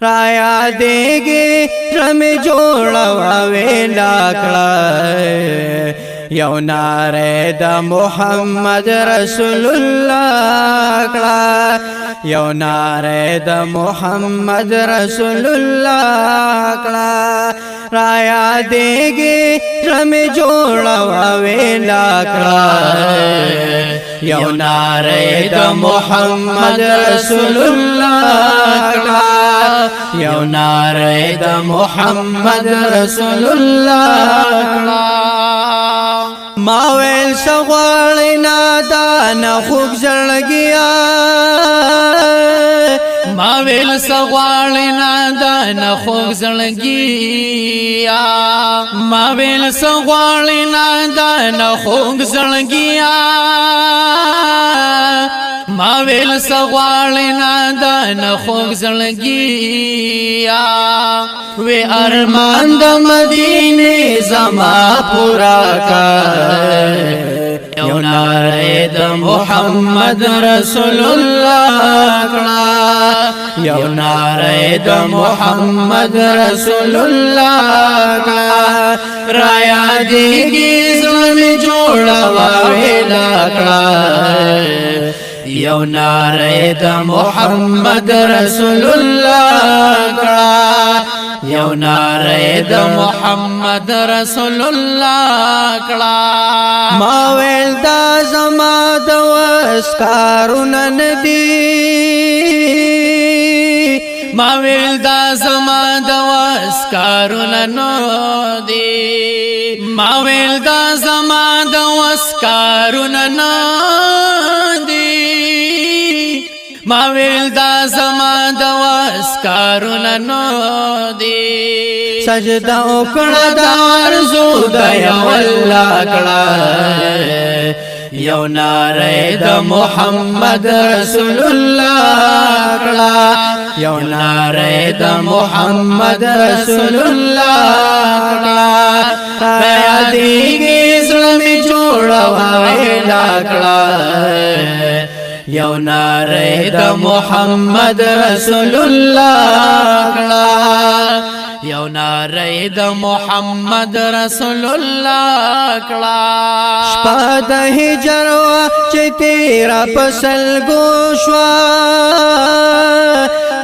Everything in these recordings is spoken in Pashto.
رایا دیگی رم جوڑا ویلا کڑا یو نعرہ دا محمد رسول اللہ کڑا یو نعرہ دا محمد رسول اللہ کڑا رایا دیگی رم جوڑا ویلا کڑا یو نعرہ دا محمد رسول اللہ کڑا یو نعرہ دا محمد رسول اللہ ماویل سغوالنا دانا خوب زرگیا ماویل سغوالنا دانا خوب زرگیا ماویل سغوالنا دانا خوب زرگیا ماویل سغوالنا دانا خوب زرگیا وی ارمان دا مدینه زما پورا کر یو نعرہ دا محمد رسول اللہ کڑا یو نعرہ دا محمد رسول اللہ کڑا رایا دیگی ظلم جوڑا ویلا کڑا یو نعرہ دا محمد رسول اللہ کڑا یو نعرہ دا محمد رسول اللہ کڑا ماویل دا زما دا وسکارون ندی ماویل دا زما دا وسکارون ندی ماویل دا زما دا وسکارون ندی ماویل دا زما دا وسکارون ندی سجدہ اکڑا دا عرضو دا یو اللہ کڑا یو نعرہ دا محمد رسول اللہ کڑا یو نعرہ دا محمد رسول اللہ کڑا رایا دیگی ظلم جوڑا ویلا کڑا یو نعرہ دا محمد رسول اللہ کڑا یو نعرہ دا محمد رسول اللہ کڑا شپا دا ہجروا چی تیرا پسل گوشوا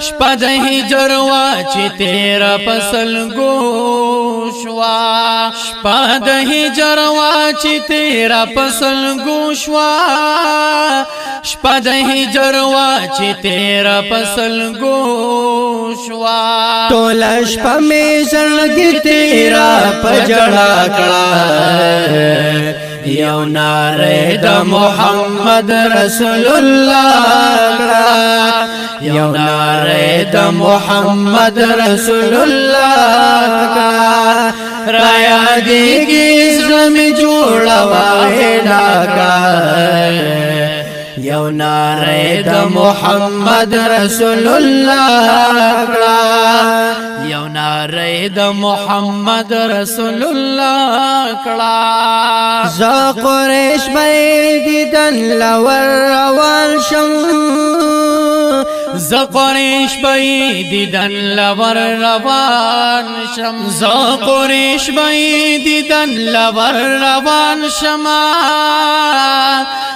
شپا دا ہجروا چی تیرا پسل گوشوا شپا دا ہجروا چی تیرا پسل گوشوا شپا دا ہجروا چی تیرا پسل گوشوا تولش پا میزنگی تیرا پجڑا کڑا یو نعرہ دا محمد رسول اللہ کڑا یو نعرہ دا محمد رسول اللہ کڑا رایا دیگی ظلم جوڑا ویلا کڑا یو نعرہ دا محمد رسول اللہ کڑا یو نعرہ دا محمد رسول اللہ کڑا ز قریش بیدیدن لور روان شم ز قریش بیدیدن لور روان شم ز قریش بیدیدن لور روان شما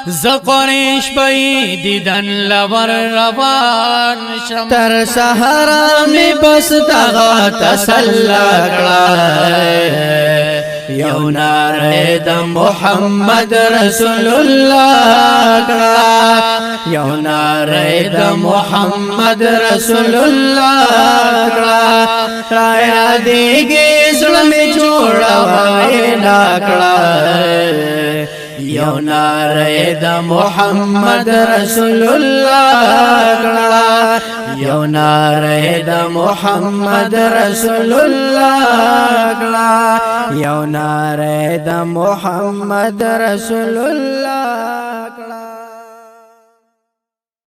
ز قریش بیدیدن لور روان شم تر سحرا میں بس دغا تسلا کڑا یو نعرہ دا محمد رسول اللہ کڑا یو نعرہ دا محمد رسول اللہ کڑا رایا دیگی ظلم جوڑا ویلا کڑا یو نعرہ دا محمد رسول اللہ کڑا یو نعرہ دا محمد رسول اللہ کڑا یو نعرہ دا محمد رسول اللہ کڑا